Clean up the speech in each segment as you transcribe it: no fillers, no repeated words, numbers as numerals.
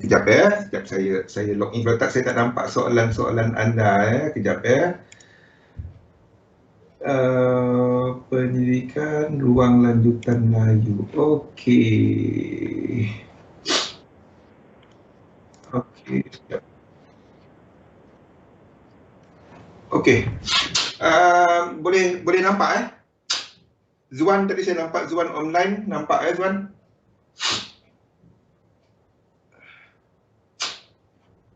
Kejap ya. Kejap saya log in. Kalau tak, saya tak nampak soalan-soalan anda. Kejap ya. Pendidikan ruang lanjutan Melayu. Okey. Okey, sekejap. Okey. Boleh nampak Zuan tadi saya nampak Zuan online. Nampak Zuan?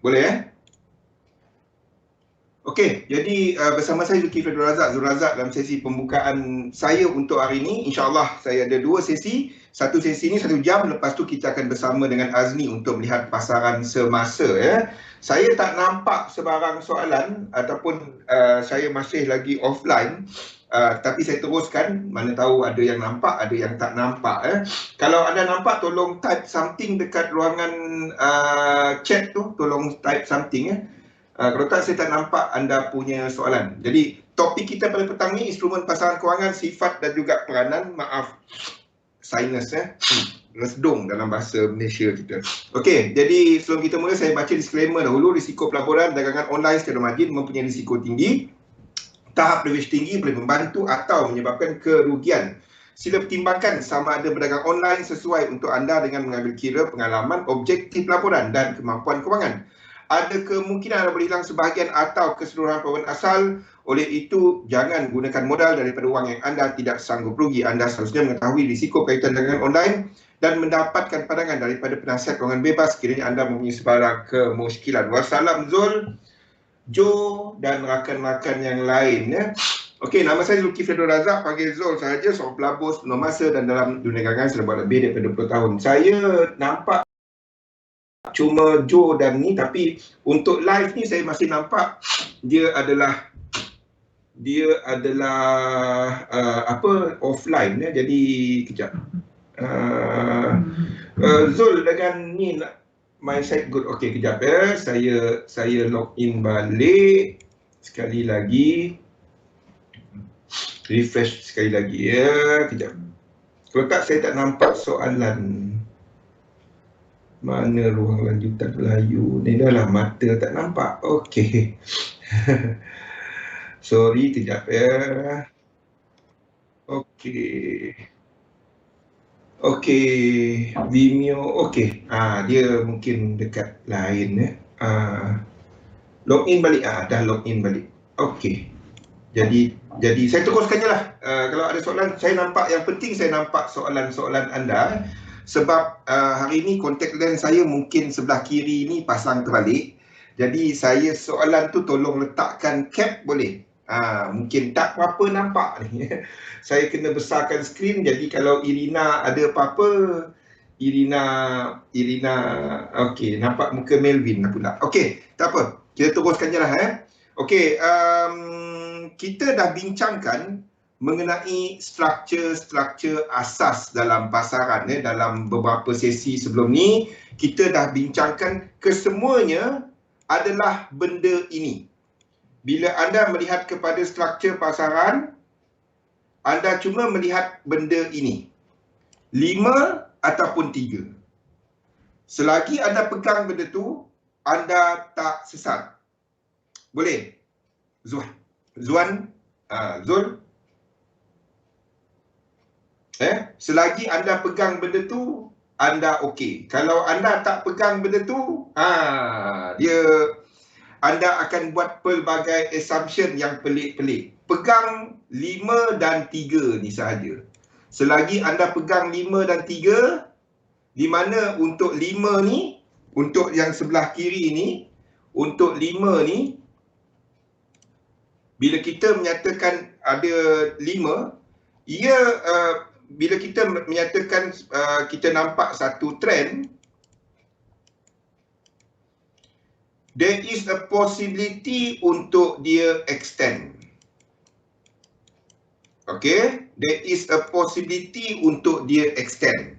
Boleh Okey, jadi bersama saya Zulkifli Abdul Razak dalam sesi pembukaan saya untuk hari ini. InsyaAllah saya ada 2 sesi. Satu sesi ni 1 jam, lepas tu kita akan bersama dengan Azmi untuk melihat pasaran semasa Saya tak nampak sebarang soalan ataupun saya masih lagi offline. Tapi saya teruskan, mana tahu ada yang nampak, ada yang tak nampak Kalau anda nampak, tolong type something dekat ruangan chat tu. Tolong type something kalau tak, saya tak nampak anda punya soalan. Jadi, topik kita pada petang ni, instrumen pasaran kewangan, sifat dan juga peranan. Maaf, sinus resdung dalam bahasa Malaysia kita. Okey, jadi sebelum kita mula, saya baca disclaimer dahulu. Risiko pelaburan dagangan online secara margin mempunyai risiko tinggi. Tahap leverage tinggi boleh membantu atau menyebabkan kerugian. Sila pertimbangkan sama ada berdagang online sesuai untuk anda dengan mengambil kira pengalaman, objektif laporan dan kemampuan kewangan. Ada kemungkinan anda boleh hilang sebahagian atau keseluruhan pelaburan asal. Oleh itu, jangan gunakan modal daripada wang yang anda tidak sanggup rugi. Anda seharusnya mengetahui risiko kaitan dagangan online dan mendapatkan pandangan daripada penasihat kewangan bebas sekiranya anda mempunyai sebarang kemusykilan. Wassalam Zul, Joe dan rakan-rakan yang lain Okey, nama saya Zulkifli Abdul Razak, panggil Zul sahaja, seorang pelabur penuh masa dan dalam dunia dagangan selama lebih daripada 20 tahun. Saya nampak cuma Joe dan ni, tapi untuk live ni saya masih nampak dia adalah offline jadi kejap. Zul dengan ni my side good. Okey, kejap saya log in balik sekali lagi. Refresh sekali lagi kejap. Kalau tak, saya tak nampak soalan. Mana ruang lanjutan Melayu ni? Dah lah, mata tak nampak. Okey. Sorry, kejap Okey. Okey, Vimeo. Okey. Dia mungkin dekat lain login balik. Dah login balik. Okey. Jadi saya teruskan je lah. Kalau ada soalan, saya nampak yang penting, saya nampak soalan-soalan anda. Sebab hari ni contact lens saya mungkin sebelah kiri ni pasang terbalik. Jadi saya soalan tu tolong letakkan cap boleh? Mungkin tak apa-apa nampak ni. Saya kena besarkan skrin, jadi kalau Irina ada apa-apa, Irina okey, nampak muka Melvin pula. Okey, tak apa. Kita teruskan je lah Okey, kita dah bincangkan mengenai struktur asas dalam pasaran dalam beberapa sesi sebelum ni. Kita dah bincangkan kesemuanya adalah benda ini. Bila anda melihat kepada struktur pasaran, anda cuma melihat benda ini. 5 ataupun 3. Selagi anda pegang benda tu, anda tak sesat. Boleh? Zuan? Zul? Selagi anda pegang benda tu, anda okey. Kalau anda tak pegang benda tu, anda akan buat pelbagai assumption yang pelik-pelik. Pegang 5 dan 3 ni sahaja. Selagi anda pegang 5 dan 3, di mana untuk 5 ni, untuk yang sebelah kiri ni, untuk 5 ni, bila kita menyatakan ada 5, ia bila kita menyatakan kita nampak satu trend, there is a possibility untuk dia extend. Okay, there is a possibility untuk dia extend.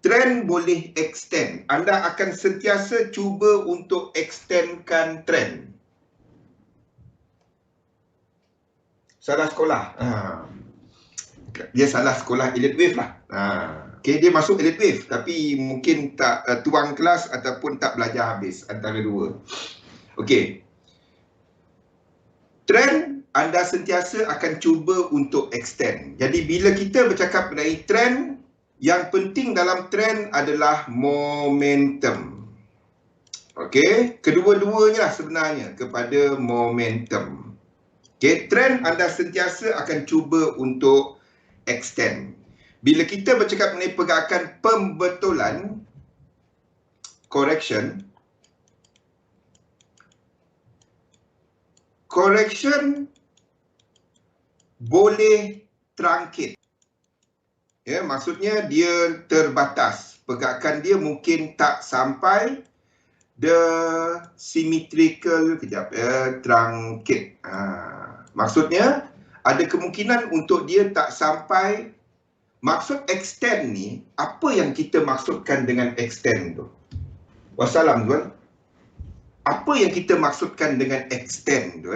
Trend boleh extend. Anda akan sentiasa cuba untuk extendkan trend. Salah sekolah. Dia salah sekolah elite wave lah. Okey, dia masuk elite wave tapi mungkin tak tuang kelas ataupun tak belajar habis, antara dua. Okey. Trend anda sentiasa akan cuba untuk extend. Jadi bila kita bercakap mengenai trend, yang penting dalam trend adalah momentum. Okey, kedua-duanya sebenarnya kepada momentum. Okey, trend anda sentiasa akan cuba untuk extend. Bila kita bercakap mengenai pergerakan pembetulan, correction boleh truncate. Ya, maksudnya dia terbatas. Pergerakan dia mungkin tak sampai the symmetrical truncate. Maksudnya ada kemungkinan untuk dia tak sampai. Maksud extend ni, apa yang kita maksudkan dengan extend tu? Wassalam tuan. Apa yang kita maksudkan dengan extend tu?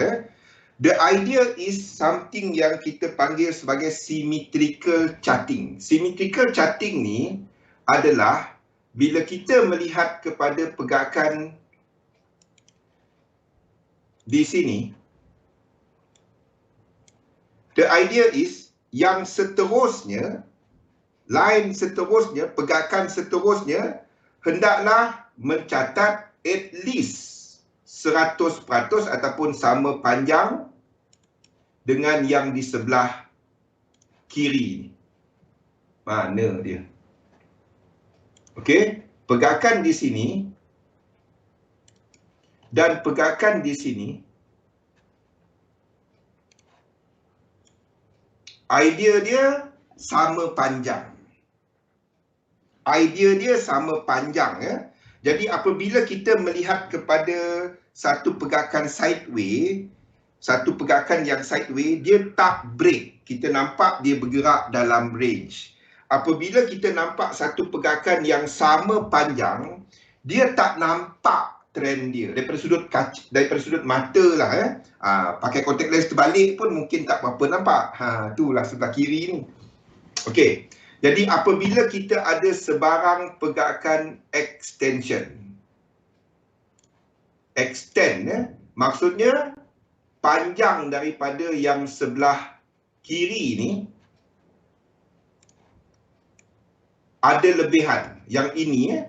The idea is something yang kita panggil sebagai symmetrical charting. Symmetrical charting ni adalah bila kita melihat kepada pergerakan di sini, the idea is yang seterusnya, line seterusnya, pergerakan seterusnya hendaklah mencatat at least 100% ataupun sama panjang dengan yang di sebelah kiri. Mana dia? Okey, pergerakan di sini dan pergerakan di sini, idea dia sama panjang. Idea dia sama panjang, ya. Jadi apabila kita melihat kepada satu pergerakan sideways, satu pergerakan yang sideways, dia tak break. Kita nampak dia bergerak dalam range. Apabila kita nampak satu pergerakan yang sama panjang, dia tak nampak trend dia daripada sudut mata lah, ya. Pakai contact lens terbalik pun mungkin tak berapa nampak. Itulah sebelah kiri ni. Okey. Jadi apabila kita ada sebarang pergerakan extension, maksudnya panjang daripada yang sebelah kiri ni ada lebihan. Yang ini,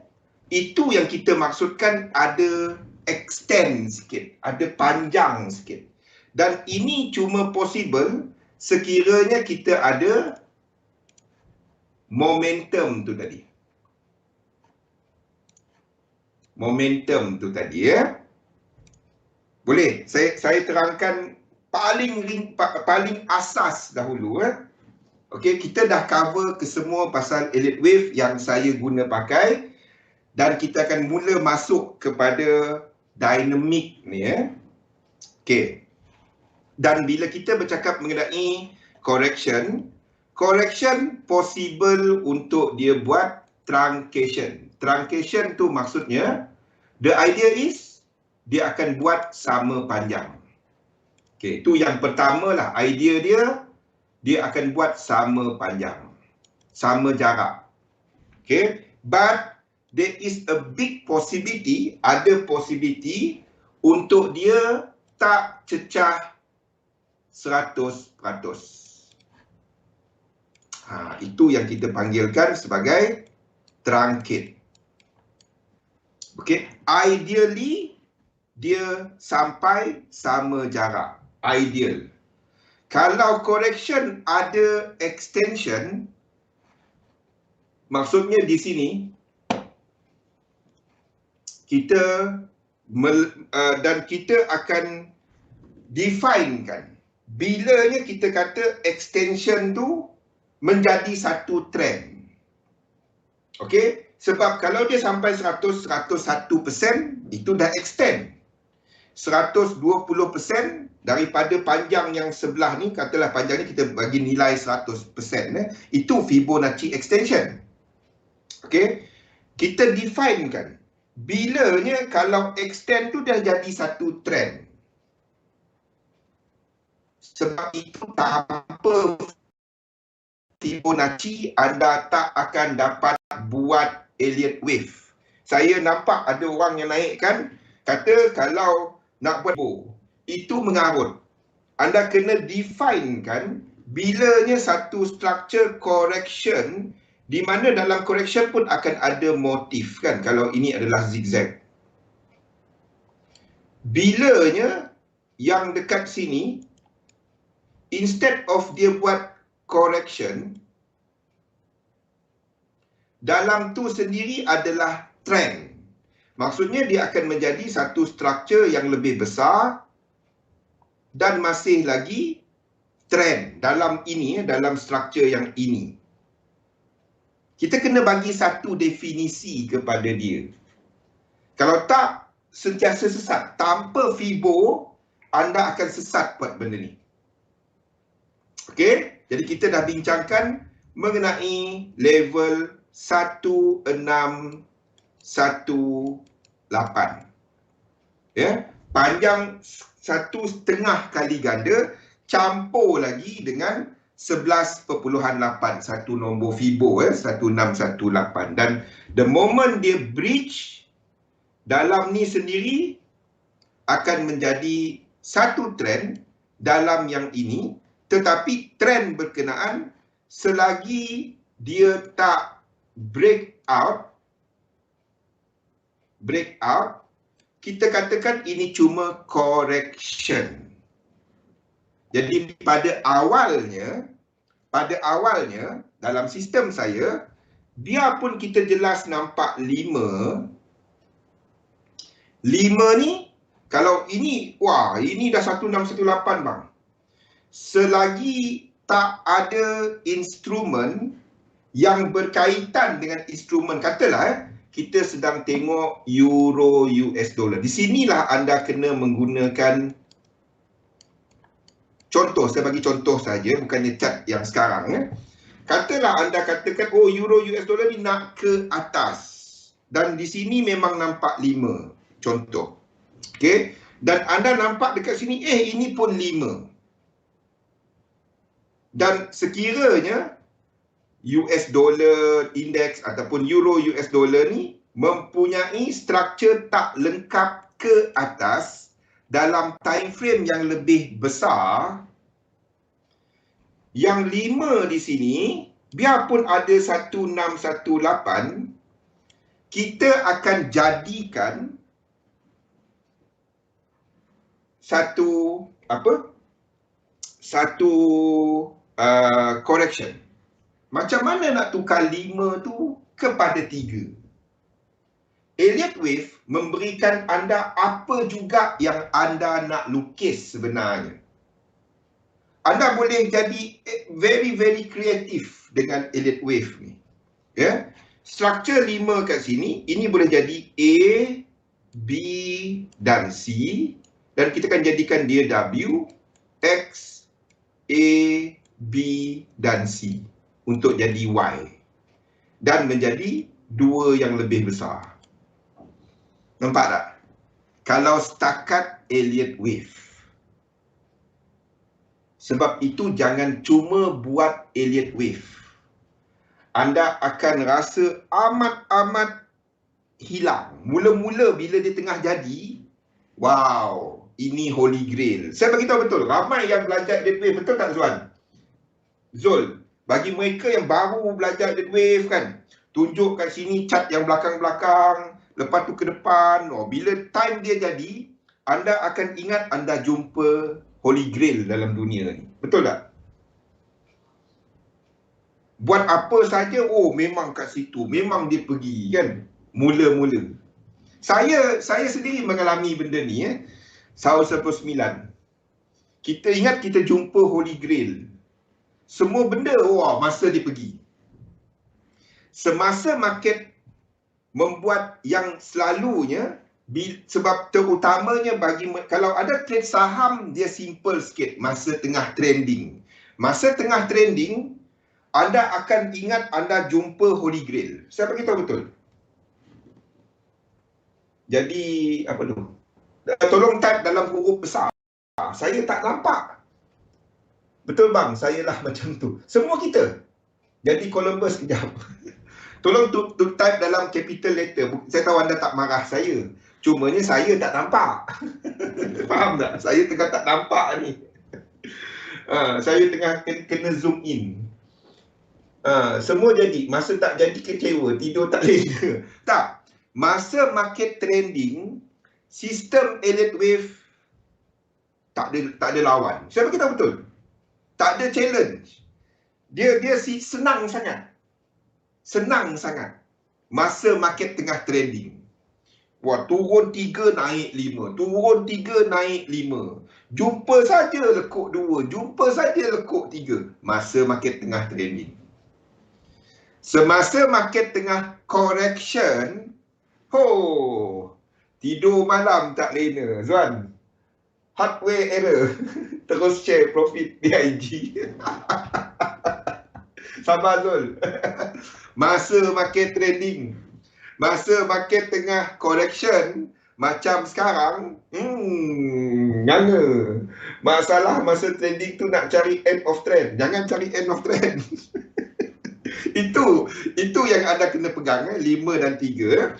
itu yang kita maksudkan ada extend sikit, ada panjang sikit. Dan ini cuma possible sekiranya kita ada momentum tu tadi. Momentum tu tadi, ya. Boleh saya terangkan paling asas dahulu, ya. Okey, kita dah cover kesemua pasal elite wave yang saya guna pakai dan kita akan mula masuk kepada dynamic ni, ya. Okey. Dan bila kita bercakap mengenai correction possible untuk dia buat truncation. Truncation tu maksudnya, the idea is dia akan buat sama panjang. Okey, tu yang pertama lah. Idea dia akan buat sama panjang, sama jarak. Okey, but there is a big possibility, ada possibility untuk dia tak cecah 100%. Itu yang kita panggilkan sebagai truncate. Okey, ideally dia sampai sama jarak. Ideal. Kalau correction ada extension, maksudnya di sini kita dan kita akan definekan bilanya kita kata extension tu menjadi satu trend. Okey, sebab kalau dia sampai 101%, itu dah extend. 120% daripada panjang yang sebelah ni, katalah panjang ni kita bagi nilai 100%, itu Fibonacci extension. Okey, kita definekan bilanya kalau extend tu dah jadi satu trend. Sebab itu tanpa Fibonacci, anda tak akan dapat buat Elliott wave. Saya nampak ada orang yang naikkan, kata kalau nak buat itu mengarut. Anda kena define kan bilanya satu structure correction, di mana dalam correction pun akan ada motif kan, kalau ini adalah zigzag. Bilanya yang dekat sini, instead of dia buat correction, dalam tu sendiri adalah trend. Maksudnya dia akan menjadi satu struktur yang lebih besar dan masih lagi trend dalam ini, dalam struktur yang ini. Kita kena bagi satu definisi kepada dia. Kalau tak, sentiasa sesat. Tanpa Fibo, anda akan sesat buat benda ni. Okey, jadi kita dah bincangkan mengenai level 1618. Ya, panjang 1,5 kali ganda campur lagi dengan 11.8, satu nombor Fibo 1618, dan the moment dia breach dalam ni sendiri akan menjadi satu trend dalam yang ini. Tetapi trend berkenaan selagi dia tak breakout, kita katakan ini cuma correction. Jadi pada awalnya dalam sistem saya, biarpun kita jelas nampak 5 ni, kalau ini, wah ini dah 1618 bang. Selagi tak ada instrumen yang berkaitan dengan instrumen, katalah kita sedang tengok euro US dollar. Di sinilah anda kena menggunakan contoh, saya bagi contoh saja, bukannya chart yang sekarang. Katalah anda katakan, oh euro US dollar ni nak ke atas. Dan di sini memang nampak 5, contoh. Okey, dan anda nampak dekat sini, ini pun 5. Dan sekiranya US dollar index ataupun euro US dollar ni mempunyai struktur tak lengkap ke atas dalam time frame yang lebih besar, yang 5 di sini, biarpun ada 1618, kita akan jadikan satu correction. Macam mana nak tukar 5 tu kepada 3? Elliott wave memberikan anda apa juga yang anda nak lukis sebenarnya. Anda boleh jadi very kreatif dengan Elliott wave ni. Ya. Struktur 5 kat sini, ini boleh jadi A, B dan C, dan kita akan jadikan dia W, X, A, B dan C untuk jadi Y, dan menjadi 2 yang lebih besar. Nampak tak? Kalau setakat Elliott wave. Sebab itu jangan cuma buat Elliott wave. Anda akan rasa amat hilang. Mula-mula bila dia tengah jadi, wow, ini holy grail. Saya bagi tahu betul, ramai yang belajar Elliott wave, betul tak Zuan? Zul, bagi mereka yang baru belajar Elliott wave kan, tunjuk kat sini chart yang belakang-belakang, lepas tu ke depan. Bila time dia jadi, anda akan ingat anda jumpa holy grail dalam dunia ni. Betul tak? Buat apa saja, memang kat situ, memang dia pergi kan. Mula-mula. Saya sendiri mengalami benda ni tahun 99. Kita ingat kita jumpa holy grail. Semua benda, masa dia pergi. Semasa market membuat yang selalunya, sebab terutamanya kalau ada trade saham, dia simple sikit masa tengah trending. Masa tengah trending, anda akan ingat anda jumpa holy grail. Saya beritahu betul. Jadi, apa tu? Tolong type dalam huruf besar. Saya tak nampak. Betul bang, saya lah macam tu. Semua kita. Jadi Columbus kejap. Tolong type dalam capital letter. Saya tahu anda tak marah saya. Cumanya saya tak nampak. Faham tak? Saya tengah tak nampak ni. Saya tengah kena zoom in. Semua jadi. Masa tak jadi kecewa. Tidur tak lena. Tak. Masa market trending, sistem Elliott Wave tak ada lawan. Saya bagi tahu betul. Tak ada challenge. Dia senang sangat. Senang sangat. Masa market tengah trending. Wah, turun 3 naik 5, turun 3 naik 5. Jumpa saja lekuk 2, jumpa saja lekuk 3. Masa market tengah trending. Semasa market tengah correction, tidur malam tak lena, Zuan. Hardware error. Terus share profit di IG. Sabar Zul. Masa market trending, masa market tengah correction macam sekarang, nganga. Masalah masa trending tu nak cari end of trend. Jangan cari end of trend. Itu yang anda kena pegang, 5 dan 3.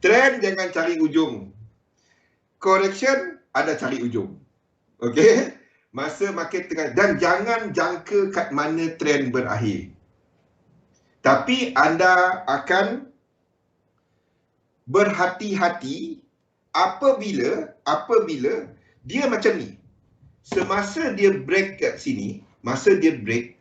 Trend jangan cari ujung. Correction anda cari ujung. Okey? Masa market tengah, dan jangan jangka kat mana trend berakhir. Tapi anda akan berhati-hati apabila dia macam ni. Semasa dia break kat sini, masa dia break,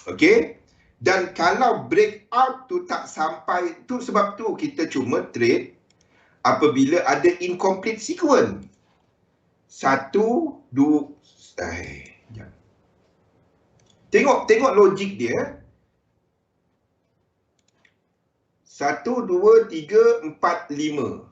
okey, dan kalau breakout tu tak sampai, tu sebab tu kita cuma trade apabila ada incomplete sequence. 1, 2, tengok logik dia. 1, 2, 3, 4, 5.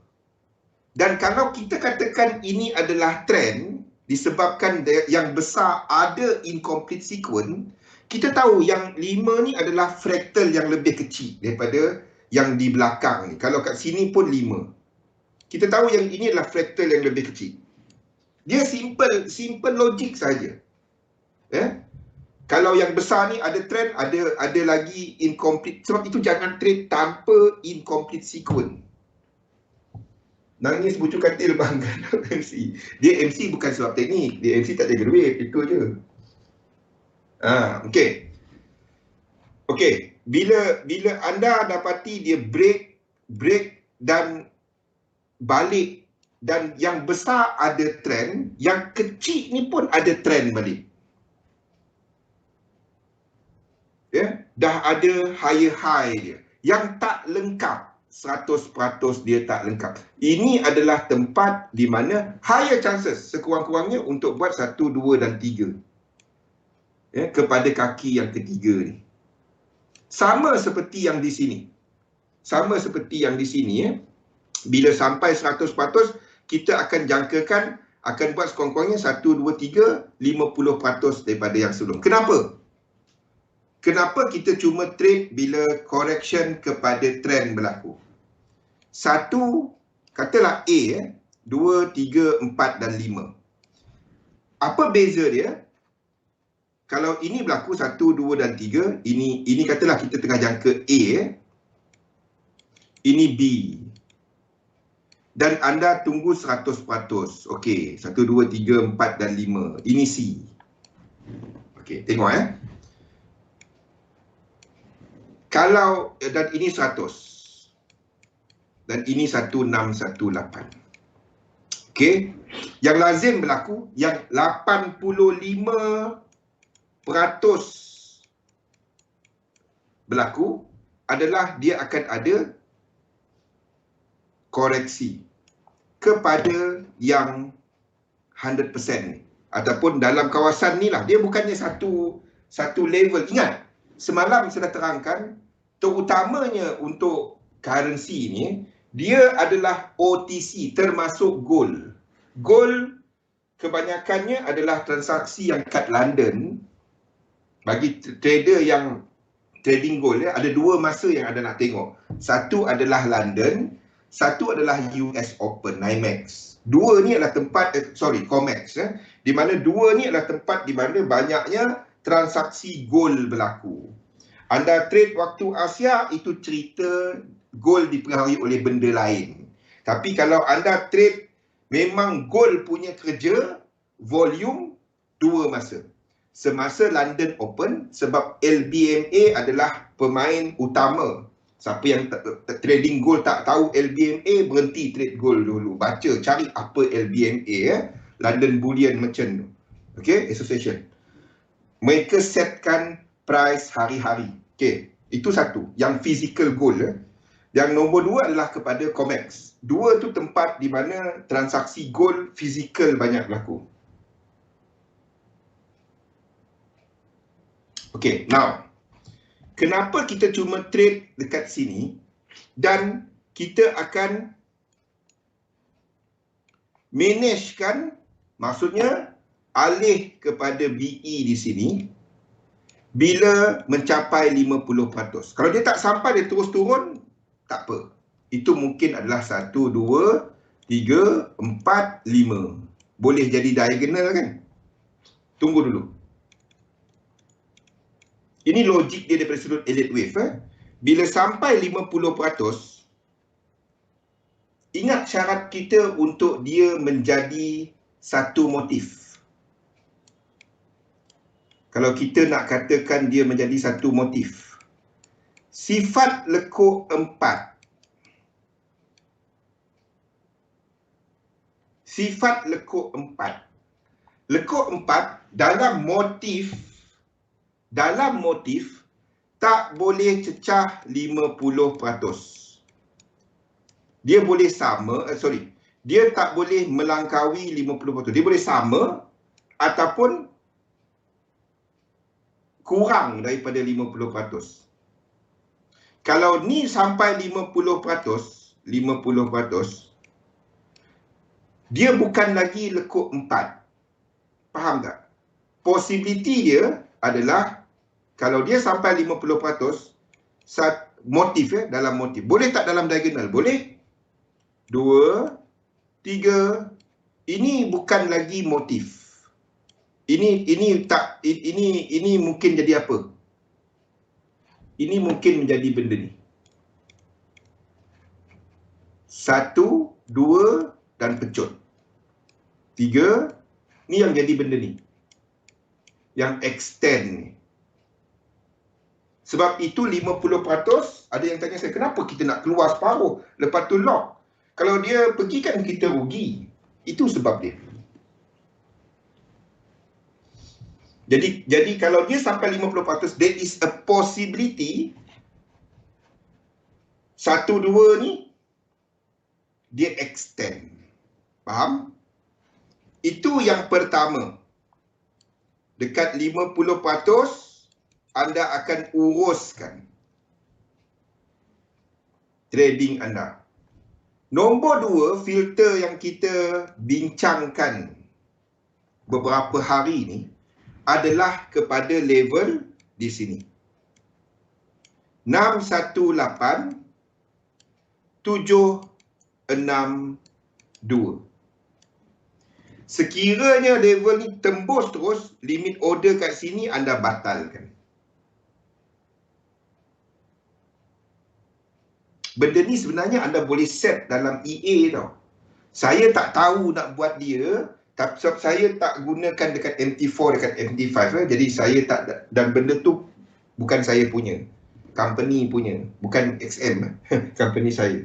Dan kalau kita katakan ini adalah trend disebabkan yang besar ada incomplete sequence, kita tahu yang 5 ni adalah fractal yang lebih kecil daripada yang di belakang ni. Kalau kat sini pun 5. Kita tahu yang ini adalah fractal yang lebih kecil. Dia simple logik saja. Kalau yang besar ni ada trend, ada lagi incomplete. Sebab itu jangan trade tanpa incomplete sequence. Nangis bucu katil bangga MC. Dia MC bukan sebab teknik. Dia MC tak jaga duit. Itu je. Okey. Okey. Bila anda dapati dia break dan balik, dan yang besar ada trend, yang kecil ni pun ada trend balik. Dah ada higher high dia. Yang tak lengkap, 100% dia tak lengkap. Ini adalah tempat di mana higher chances sekurang-kurangnya untuk buat 1, 2 dan 3. Kepada kaki yang ketiga ni. Sama seperti yang di sini. Bila sampai 100%, kita akan jangkakan akan buat sekurang-kurangnya 1, 2, 3, 50% daripada yang sebelum. Kenapa kita cuma trade bila correction kepada trend berlaku? 1, katalah A, 2, 3, 4 dan 5. Apa beza dia? Kalau ini berlaku 1, 2 dan 3, ini katalah kita tengah jangka A, ini B. Dan anda tunggu 100%. Okey, 1, 2, 3, 4 dan 5. Ini C. Okey, tengok Kalau, dan ini 100. Dan ini 1618. Okey. Yang lazim berlaku, yang 85% berlaku adalah dia akan ada koreksi kepada yang 100% ni. Ataupun dalam kawasan ni lah. Dia bukannya satu level. Ingat, semalam saya dah terangkan, terutamanya untuk currency ni, dia adalah OTC termasuk gold. Gold kebanyakannya adalah transaksi yang kat London. Bagi trader yang trading gold, ada 2 masa yang anda nak tengok. Satu adalah London, satu adalah US Open, NYMEX. Dua ni adalah tempat, COMEX, di mana dua ni adalah tempat di mana banyaknya transaksi gold berlaku. Anda trade waktu Asia, itu cerita gold dipengaruhi oleh benda lain. Tapi kalau anda trade memang gold punya kerja, volume, dua masa. Semasa London Open, sebab LBMA adalah pemain utama. Siapa yang trading gold tak tahu LBMA, berhenti trade gold dulu. Baca, cari apa LBMA, London Bullion Merchant, okay, Association. Mereka setkan price hari-hari. Okay, itu satu. Yang physical gold. Yang nombor dua adalah kepada COMEX. Dua tu tempat di mana transaksi gold physical banyak berlaku. Okay, now, kenapa kita cuma trade dekat sini dan kita akan managekan, maksudnya alih kepada BE di sini bila mencapai 50%. Kalau dia tak sampai, dia terus turun, tak apa. Itu mungkin adalah 1, 2, 3, 4, 5. Boleh jadi diagonal kan? Tunggu dulu. Ini logik dia daripada sudut elite wave. Bila sampai 50%, ingat syarat kita untuk dia menjadi satu motif. Kalau kita nak katakan dia menjadi satu motif, sifat lekuk 4. Sifat lekuk 4. Lekuk 4 dalam motif tak boleh cecah 50%. Dia boleh sama, dia tak boleh melangkaui 50%. Dia boleh sama ataupun kurang daripada 50%. Kalau ni sampai 50%, dia bukan lagi lekuk 4. Faham tak? Possibility dia adalah kalau dia sampai 50%, motif dalam motif. Boleh tak dalam diagonal? Boleh. 2, 3. Ini bukan lagi motif. Ini mungkin jadi apa? Ini mungkin menjadi benda ni. 1, 2 dan pecut. 3, ni yang jadi benda ni. Yang extend ni. Sebab itu 50%, ada yang tanya saya, kenapa kita nak keluar separuh, lepas tu lock? Kalau dia pergi kan kita rugi. Itu sebab dia. Jadi kalau dia sampai 50%, there is a possibility 1, 2 ni dia extend. Faham? Itu yang pertama. Dekat 50%, anda akan uruskan trading anda. Nombor 2, filter yang kita bincangkan beberapa hari ni adalah kepada level di sini. 618 762. Sekiranya level ni tembus terus, limit order kat sini anda batalkan. Benda ni sebenarnya anda boleh set dalam EA tau. Saya tak tahu nak buat dia, tapi sebab saya tak gunakan dekat MT4, dekat MT5, jadi saya tak, dan benda tu bukan saya punya, company punya, bukan XM, company saya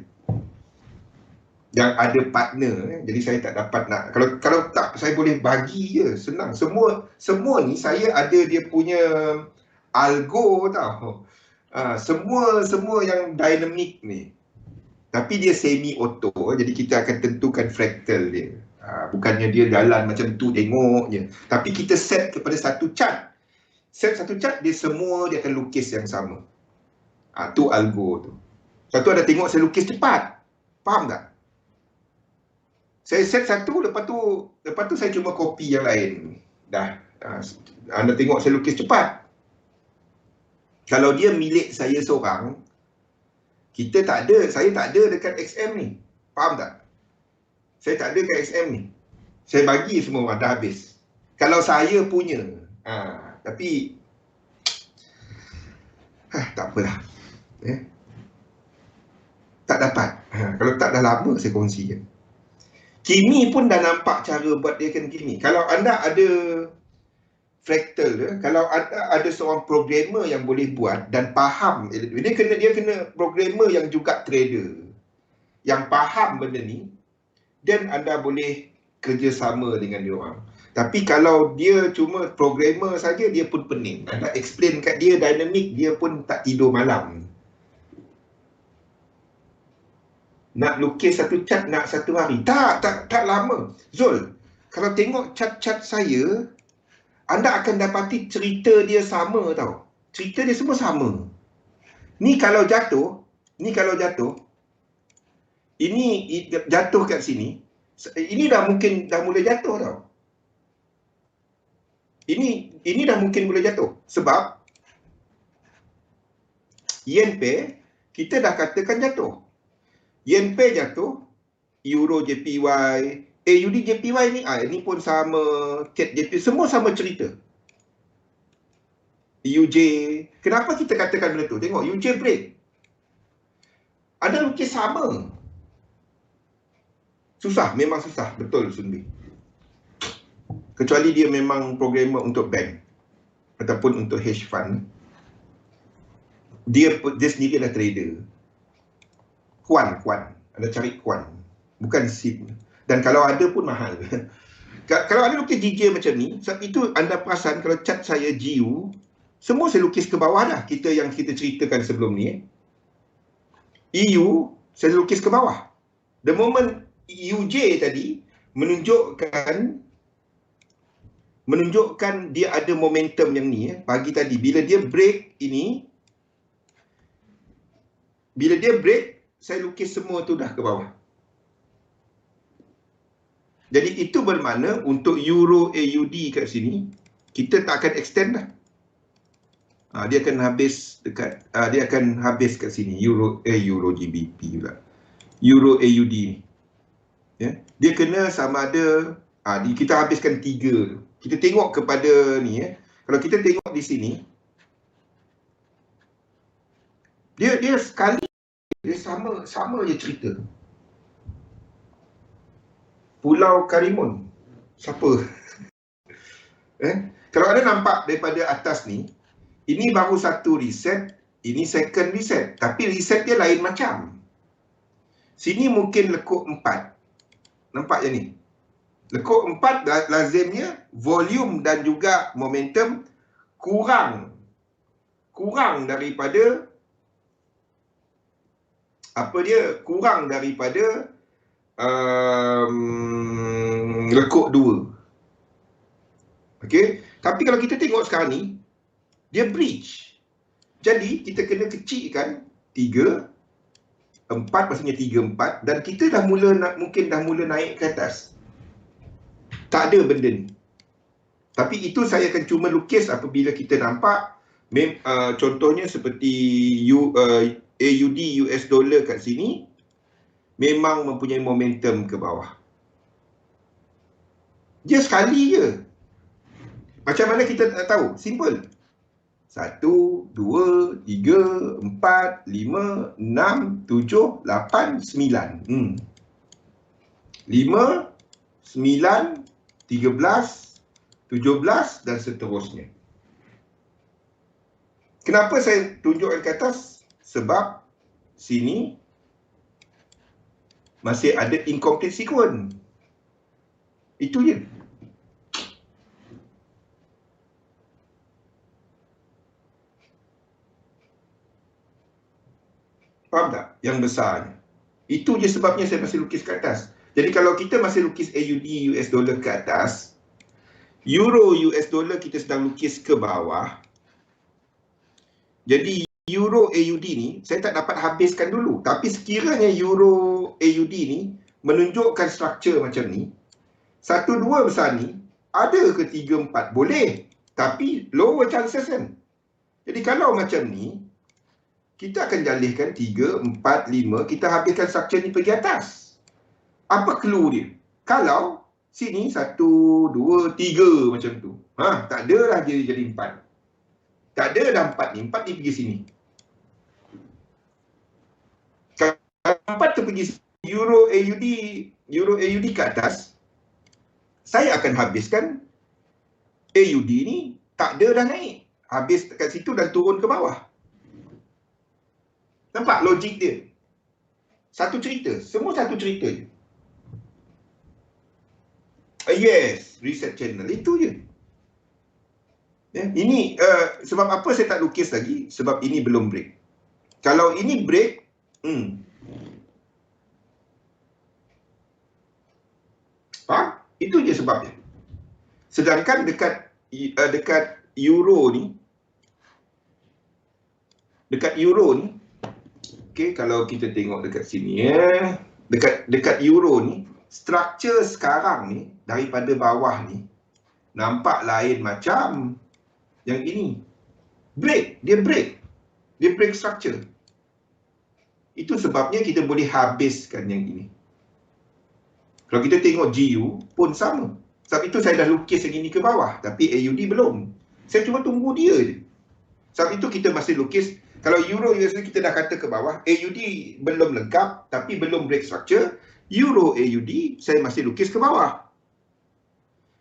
yang ada partner, jadi saya tak dapat nak, kalau tak, saya boleh bagi je, senang. Semua ni saya ada dia punya algo tau. Semua yang dynamic ni, tapi dia semi auto, jadi kita akan tentukan fractal dia. Bukannya dia jalan macam tu tengok je, tapi kita set kepada satu chart. Set satu chart, dia semua dia akan lukis yang sama. Tu algo tu. Satu ada tengok saya lukis cepat, faham tak? Saya set satu, lepas tu saya cuma copy yang lain. Dah, anda tengok saya lukis cepat. Kalau dia milik saya seorang, saya tak ada dekat XM ni. Faham tak? Saya tak ada kat XM ni. Saya bagi semua orang, dah habis. Kalau saya punya. Tapi tak apalah. Tak dapat. Kalau tak, dah lama saya kongsikan. Kimi pun dah nampak cara buat dia kan Kimi. Kalau anda ada fractal, kalau ada seorang programmer yang boleh buat dan faham, dia kena programmer yang juga trader, yang faham benda ni, dan anda boleh kerjasama dengan dia orang. Tapi kalau dia cuma programmer saja, dia pun pening. Anda explain kat dia dynamic, dia pun tak tidur malam. Nak lukis satu cat nak satu hari. Tak lama. Zul, kalau tengok cat-cat saya, anda akan dapati cerita dia sama tau. Cerita dia semua sama. Ni kalau jatuh, ini jatuh kat sini. Ini dah mula jatuh tau. Ini dah mungkin mula jatuh. Sebab yen pair kita dah katakan jatuh. Yen pair jatuh, Euro JPY, AUD JPY ni, ini pun sama, CAD JPY, semua sama cerita. UJ, kenapa kita katakan benda tu? Tengok, UJ break. Ada lukis sama. Susah, memang susah, betul Sunbi. Kecuali dia memang programmer untuk bank ataupun untuk hedge fund. Dia sendiri adalah trader. Kuan. Anda cari kuan. Bukan SIP. Dan kalau ada pun mahal. Kalau anda lukis GJ macam ni, sebab itu anda perasan kalau cat saya GU, semua saya lukis ke bawah dah. Yang kita ceritakan sebelum ni. EU, saya lukis ke bawah. The moment UJ tadi menunjukkan dia ada momentum yang ni. Pagi tadi, bila dia break ini, saya lukis semua tu dah ke bawah. Jadi itu bermakna untuk Euro AUD kat sini, kita tak akan extend dah. Dia akan habis dekat, dia akan habis kat sini. Euro GBP pula. Euro AUD ni. Dia kena sama ada, kita habiskan 3. Kita tengok kepada ni. Kalau kita tengok di sini, dia sekali, dia sama je cerita. Pulau Karimun. Siapa? Kalau anda nampak daripada atas ni, ini baru satu reset, ini second reset. Tapi reset dia lain macam. Sini mungkin lekuk 4. Nampak je ni? Lekuk 4 lazimnya volume dan juga momentum kurang daripada lekuk 2. Okey, tapi kalau kita tengok sekarang ni, dia breach. Jadi kita kena kecilkan 3, 4, maksudnya 3, 4, dan kita mungkin dah mula naik ke atas. Tak ada benda ni. Tapi itu saya akan cuma lukis apabila kita nampak contohnya seperti AUD US dollar kat sini memang mempunyai momentum ke bawah. Dia sekali je. Macam mana kita tak tahu? Simple. 1, 2, 3, 4, 5, 6, 7, 8, 9. 5, 9, 13, 17 dan seterusnya. Kenapa saya tunjukkan ke atas? Sebab sini masih ada incomplete sequence. Itu je. Faham tak? Yang besarnya. Itu je sebabnya saya masih lukis ke atas. Jadi kalau kita masih lukis AUD US dollar ke atas, Euro US dollar kita sedang lukis ke bawah. Jadi Euro AUD ni saya tak dapat habiskan dulu. Tapi sekiranya Euro AUD ni menunjukkan struktur macam ni, 1, 2 besar ni, ada ke 3, 4? Boleh. Tapi lower chances kan. Jadi kalau macam ni, kita akan jalihkan 3, 4, 5, kita habiskan struktur ni pergi atas. Apa clue dia? Kalau sini 1, 2, 3 macam tu. Tak ada lah dia jadi 4. Tak ada dah 4 ni. 4 ni pergi sini. Kalau 4 tu pergi Euro AUD ke atas, saya akan habiskan AUD ni, tak ada dah naik. Habis kat situ dan turun ke bawah. Nampak logik dia? Satu cerita. Semua satu cerita je. Yes, reset channel. Itu je. Ini sebab apa saya tak lukis lagi? Sebab ini belum break. Kalau ini break, itu je sebabnya. Sedangkan dekat euro ni, okey, kalau kita tengok dekat sini dekat euro ni, struktur sekarang ni daripada bawah ni nampak lain macam yang ini. Dia break struktur. Itu sebabnya kita boleh habiskan yang ini. Kalau kita tengok GU pun sama. Sebab itu saya dah lukis yang ini ke bawah, tapi AUD belum. Saya cuma tunggu dia je. Sebab itu kita masih lukis. Kalau Euro USD kita dah kata ke bawah, AUD belum lengkap tapi belum break structure. Euro AUD saya masih lukis ke bawah.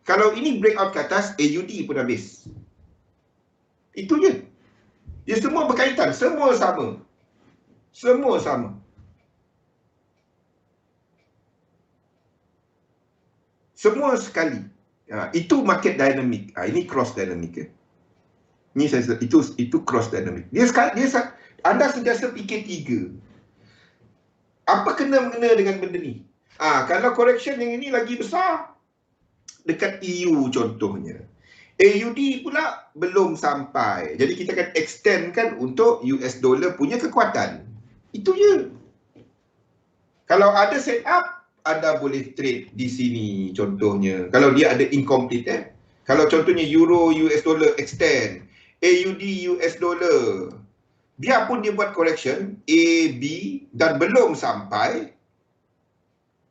Kalau ini breakout ke atas, AUD pun habis. Itu je. Dia semua berkaitan, semua sama. Semua sama. Semua sekali. Itu market dynamic. Ini cross dynamic. Ini saya itu cross dynamic. Anda sentiasa fikir 3. Apa kena-mengena dengan benda ni? Kalau correction yang ini lagi besar, dekat EU contohnya. AUD pula belum sampai. Jadi kita akan extendkan untuk US dollar punya kekuatan. Itu je. Kalau ada setup, anda boleh trade di sini contohnya. Kalau dia ada incomplete Kalau contohnya Euro US dollar extend, AUD US dollar, biarpun dia buat correction A, B dan belum sampai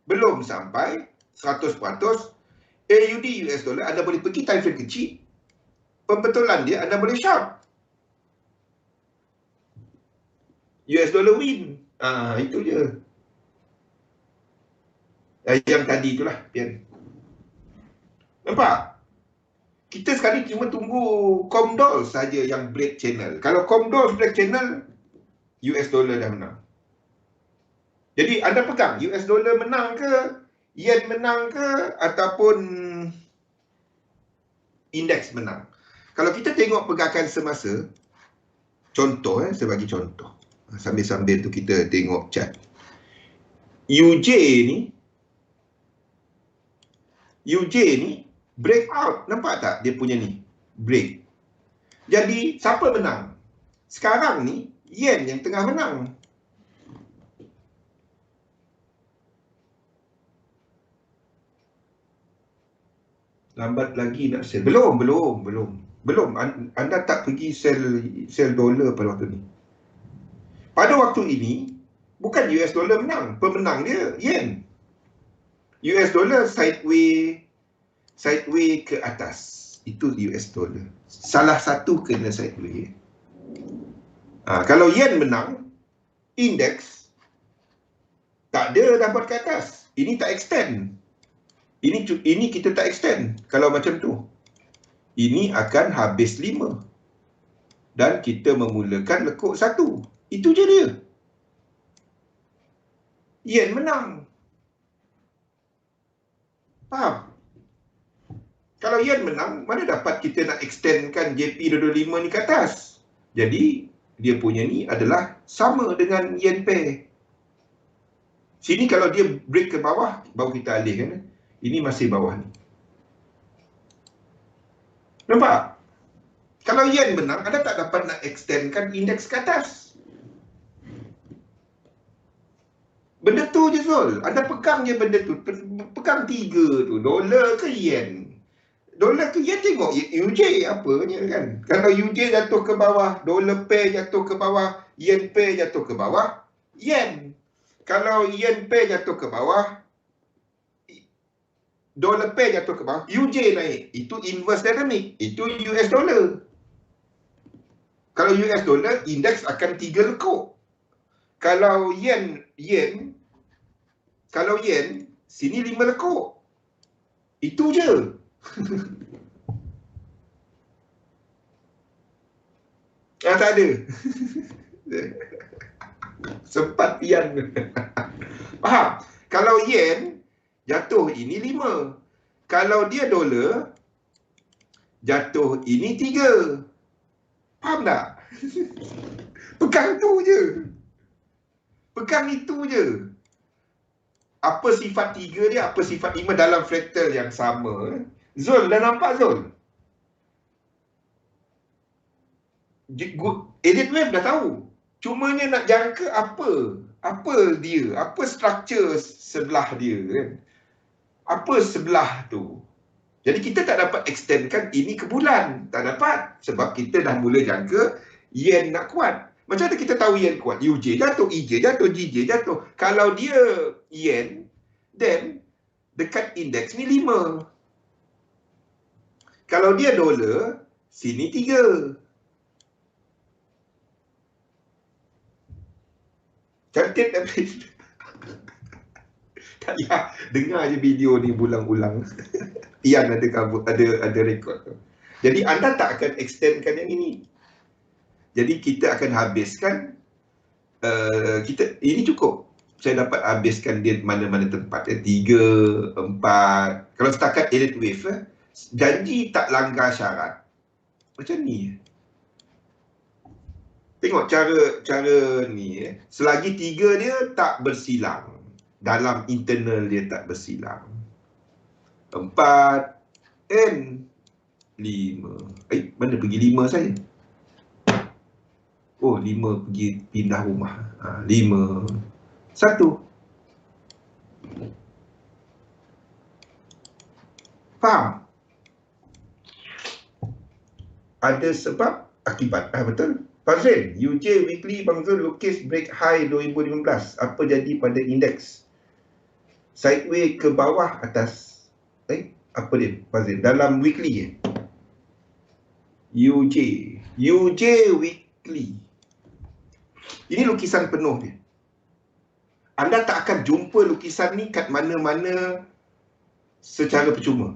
100%, AUD US dollar anda boleh pergi time frame kecil, pembetulan dia anda boleh short. US dollar win. Itu je. Yang tadi itulah, Pian. Nampak? Kita sekali cuma tunggu Comdol saja yang break channel. Kalau Comdol break channel, US dollar dah menang. Jadi anda pegang US dollar menang ke, yen menang ke, ataupun indeks menang. Kalau kita tengok pergerakan semasa, contoh saya bagi contoh. Sambil-sambil tu kita tengok chart. UJ ni break out. Nampak tak dia punya ni? Break. Jadi siapa menang? Sekarang ni yen yang tengah menang. Lambat lagi nak sell. Belum. Anda tak pergi sell dolar pada waktu ni. Pada waktu ini bukan US dollar menang. Pemenang dia yen. US dollar sideway ke atas. Itu US dollar. Salah satu kena sideway. Kalau yen menang, indeks tak ada dapat ke atas. Ini tak extend. Ini kita tak extend. Kalau macam tu, ini akan habis 5. Dan kita memulakan lekuk 1. Itu je dia. Yen menang. Faham? Kalau yen menang, mana dapat kita nak extendkan JP225 ni ke atas? Jadi, dia punya ni adalah sama dengan yen pair. Sini kalau dia break ke bawah, baru kita alihkan. Ini masih bawah ni. Nampak? Kalau yen menang, anda tak dapat nak extendkan indeks ke atas. Benda tu je Zul. Anda pegang je benda tu. Pegang 3 tu. Dolar ke yen? Dolar ke yen, tengok UJ apanya kan. Kalau UJ jatuh ke bawah, dolar pair jatuh ke bawah, yen pair jatuh ke bawah, yen. Kalau yen pair jatuh ke bawah, Dollar pair jatuh ke bawah, UJ naik. Itu inverse dynamic. Itu US dollar. Kalau US dollar, indeks akan 3 lekuk. Kalau yen, sini 5 lekuk. Itu je. Tak ada. Sempat pian. Faham? Kalau yen, jatuh ini 5. Kalau dia dolar, jatuh ini 3. Faham tak? Pegang tu je. Pegang itu je. Apa sifat 3 dia, apa sifat 5 dalam fraktal yang sama. Zul, dah nampak Zul? Elliott Wave dah tahu. Cumanya nak jangka apa? Apa dia? Apa struktur sebelah dia kan? Apa sebelah tu? Jadi kita tak dapat extendkan ini ke bulan. Tak dapat. Sebab kita dah mula jangka yen nak kuat. Macam mana kita tahu yen kuat? UJ jatuh, EJ jatuh, GJ jatuh. Kalau dia yen, then dekat indeks ni 5. Kalau dia dolar, sini 3. Cantik tapi tak payah dengar je video ni ulang-ulang. Ian ada cover, ada rekod tu. Jadi anda tak akan extendkan yang ini. Jadi kita akan habiskan ini cukup. Saya dapat habiskan dia mana-mana tempat 3, 4. Kalau setakat Elliott Wave janji tak langgar syarat. Macam ni. Tengok cara ni. Selagi 3 dia tak bersilang. Dalam internal dia tak bersilang. 4 and 5. Mana pergi 5 saya? Oh, 5 pergi pindah rumah. 5. 1. Faham? Ada sebab akibat. Betul? Fazil, UJ weekly Bang Zul lukis break high 2015. Apa jadi pada indeks? Sideway ke bawah atas. Apa dia Fazil? Dalam weekly UJ weekly. Ini lukisan penuh dia. Anda tak akan jumpa lukisan ni kat mana-mana secara percuma.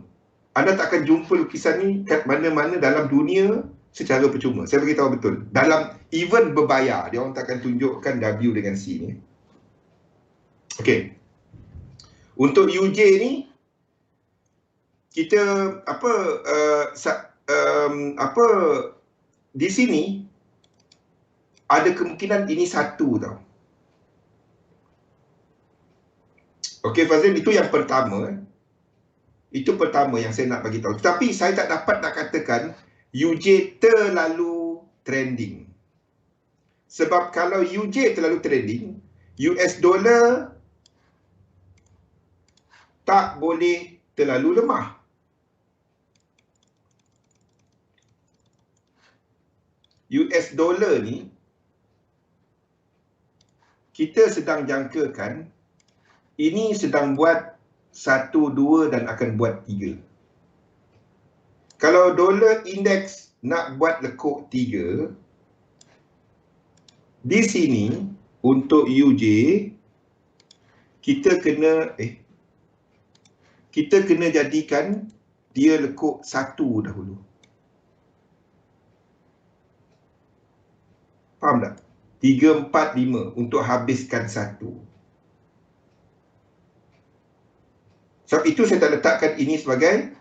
Anda tak akan jumpa lukisan ni kat mana-mana dalam dunia secara percuma. Saya beritahu betul. Dalam event berbayar, dia orang takkan tunjukkan W dengan C ni. Okey. Untuk UJ ni, kita di sini ada kemungkinan ini 1 tau. Okey Fazil, itu yang pertama. Itu pertama yang saya nak bagi tahu. Tapi saya tak dapat nak katakan UJ terlalu trending. Sebab kalau UJ terlalu trending, US dollar tak boleh terlalu lemah. US dollar ni kita sedang jangkakan ini sedang buat 1, 2 dan akan buat 3. Kalau dolar indeks nak buat lekuk 3, di sini untuk UJ kita kena jadikan dia lekuk 1 dahulu. Faham tak? 3, 4, 5 untuk habiskan 1. Sebab itu saya tak letakkan ini sebagai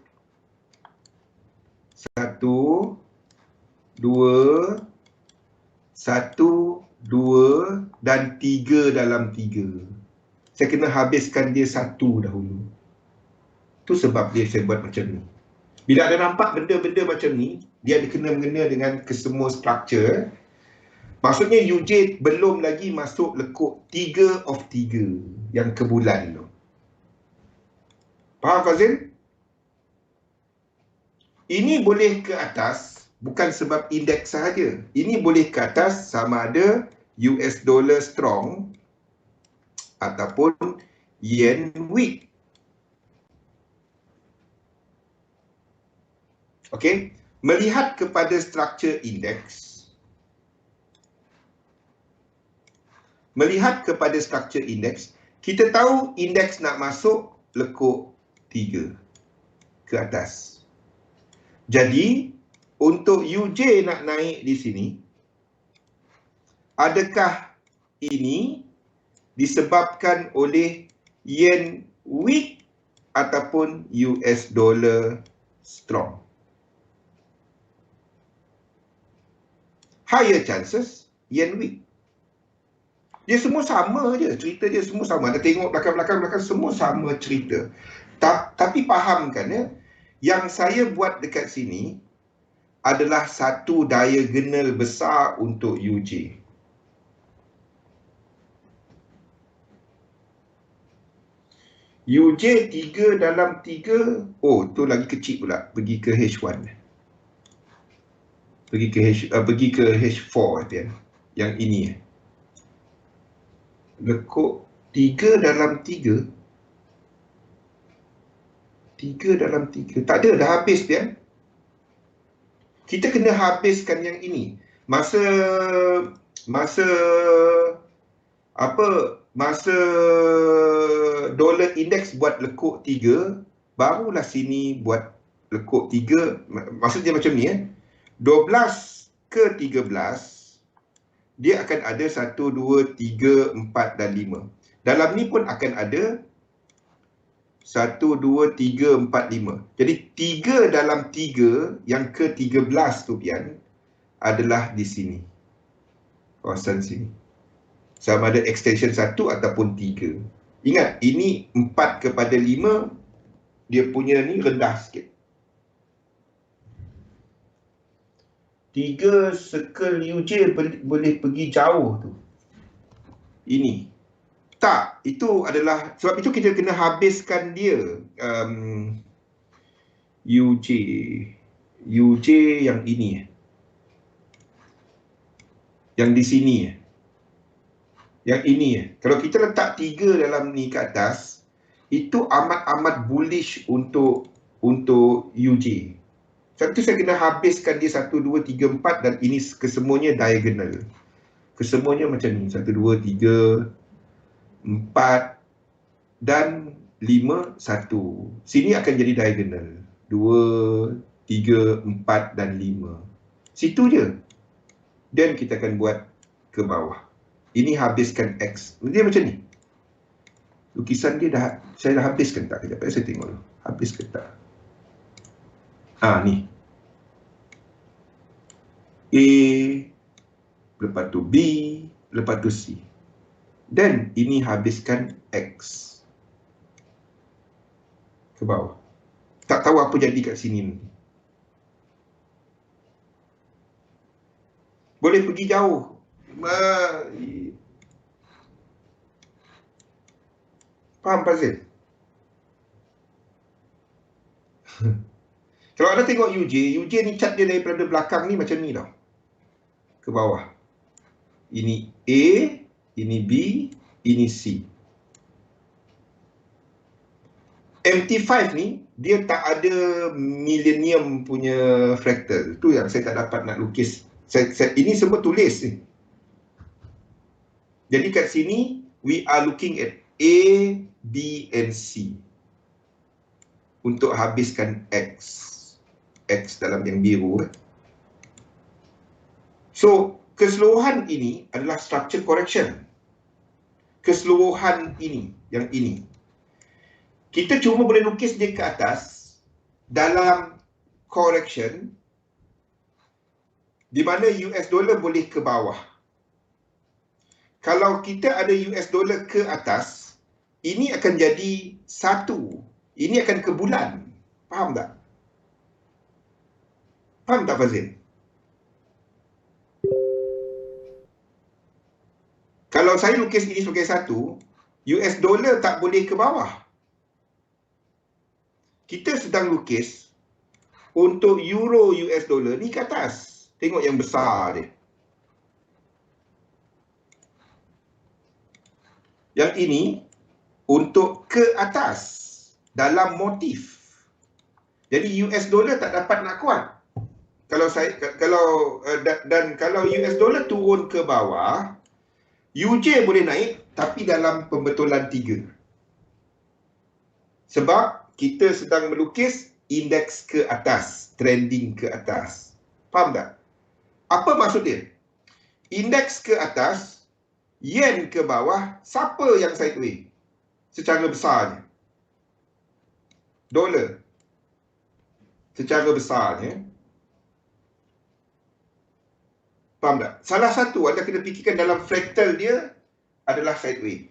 1, 2, 1, 2 dan 3 dalam 3. Saya kena habiskan dia 1 dahulu. Itu sebab dia saya buat macam ni. Bila ada nampak benda-benda macam ni, dia ada kena-mengena dengan kesemua struktur. Maksudnya UJ belum lagi masuk lekuk 3 of 3 yang ke bulan tu. Faham Fazil? Ini boleh ke atas bukan sebab indeks sahaja. Ini boleh ke atas sama ada US dollar strong ataupun yen weak. Okey, melihat kepada struktur indeks. Melihat kepada struktur indeks, kita tahu indeks nak masuk lekuk 3 ke atas. Jadi, untuk UJ nak naik di sini, adakah ini disebabkan oleh yen weak ataupun US dollar strong? Higher chances yen weak. Dia semua sama je, cerita dia semua sama. Anda tengok belakang-belakang semua sama cerita. Tapi fahamkan ya, yang saya buat dekat sini adalah satu diagonal besar untuk UJ. UJ 3 dalam 3, oh tu lagi kecil pula, pergi ke H1. Pergi ke H4 kan. Yang ini. Lekuk 3 dalam 3. 3 dalam 3. Tak ada, dah habis dia. Kita kena habiskan yang ini. Masa dollar index buat lekuk 3, barulah sini buat lekuk 3. Maksudnya macam ni 12 ke 13, dia akan ada 1, 2, 3, 4 dan 5. Dalam ni pun akan ada 1, 2, 3, 4, 5. Jadi 3 dalam 3 yang ke 13 tu Pian adalah di sini. Kawasan sini. Sama ada extension 1 ataupun 3. Ingat, ini 4 kepada 5, dia punya ni rendah sikit. 3 circle UJ boleh pergi jauh tu. Ini. Tak, itu adalah, sebab itu kita kena habiskan dia. UJ yang ini. Yang di sini. Yang ini. Kalau kita letak 3 dalam ni ke atas, itu amat-amat bullish untuk UJ. Sebab itu saya kena habiskan dia 1, 2, 3, 4 dan ini kesemuanya diagonal. Kesemuanya macam ni. 1, 2, 3, 4 dan 5, 1. Sini akan jadi diagonal. 2, 3, 4 dan 5. Situ je. Dan kita akan buat ke bawah. Ini habiskan X. Dia macam ni. Lukisan dia saya dah habiskan tak? Kejap saya tengok dulu. Habis ke tak? Ni. A, lepas tu B, lepas tu C. Dan ini habiskan X. Ke bawah. Tak tahu apa jadi kat sini. Boleh pergi jauh. Faham Fazil? Kalau anda tengok UJ ni chart dia daripada belakang ni macam ni tau. Ke bawah. Ini A, ini B, ini C. MT5 ni, dia tak ada millennium punya fractal. Tu yang saya tak dapat nak lukis. Ini semua tulis ni. Jadi kat sini, we are looking at A, B and C. Untuk habiskan X. X dalam yang biru. So, keseluruhan ini adalah structure correction. Keseluruhan ini, yang ini. Kita cuma boleh lukis dia ke atas dalam correction di mana US dollar boleh ke bawah. Kalau kita ada US dollar ke atas, ini akan jadi 1. Ini akan ke bulan. Faham tak? Faham tak Fazil? Kalau saya lukis ini sebagai 1, US dollar tak boleh ke bawah. Kita sedang lukis untuk euro US dollar ni ke atas. Tengok yang besar dia. Yang ini untuk ke atas dalam motif. Jadi US dollar tak dapat nak kuat. Kalau US dollar turun ke bawah, UJ boleh naik tapi dalam pembetulan 3. Sebab kita sedang melukis indeks ke atas, trending ke atas. Faham tak? Apa maksud dia? Indeks ke atas, yen ke bawah, siapa yang sideways? Secara besarnya. Dolar. Secara besarnya. Faham tak? Salah satu anda kena fikirkan dalam fractal dia adalah sideways.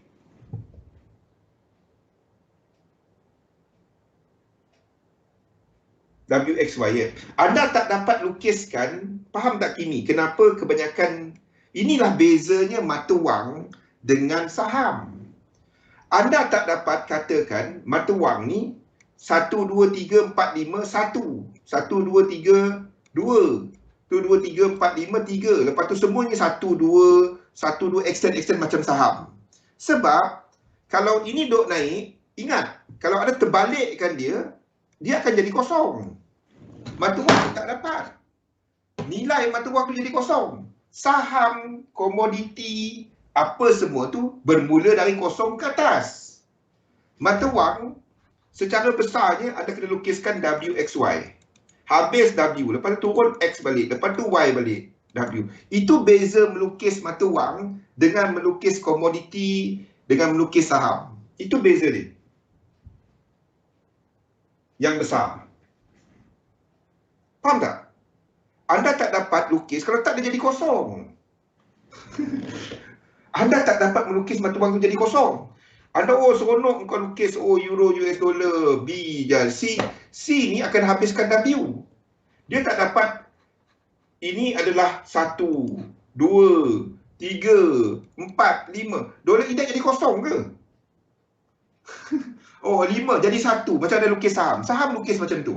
WXY ya. Anda tak dapat lukiskan, faham tak Kimi? Kenapa kebanyakan, inilah bezanya mata wang dengan saham. Anda tak dapat katakan mata wang ni 1, 2, 3, 4, 5, 1. 1, 2, 3, 2. 1, 2, 3, 4, 5, 3. Lepas tu semuanya 1, 2, 1, 2, extend macam saham. Sebab kalau ini duk naik, ingat, kalau ada terbalikkan dia akan jadi kosong. Mata wang tak dapat. Nilai mata wang tu jadi kosong. Saham, komoditi, apa semua tu bermula dari kosong ke atas. Mata wang secara besarnya anda kena lukiskan WXY. Habis W, lepas tu turun X balik, lepas tu Y balik W. Itu beza melukis mata wang dengan melukis komoditi, dengan melukis saham. Itu beza dia. Yang besar. Faham tak? Anda tak dapat lukis kalau tak dia jadi kosong. Anda tak dapat melukis mata wang tu jadi kosong. Anda seronok kau lukis euro, US dollar, B dan C. C ni akan habiskan W. Dia tak dapat ini adalah 1, 2, 3, 4, 5. Dolar indeks jadi kosong ke? 5 jadi 1. Macam ada lukis saham. Saham lukis macam tu.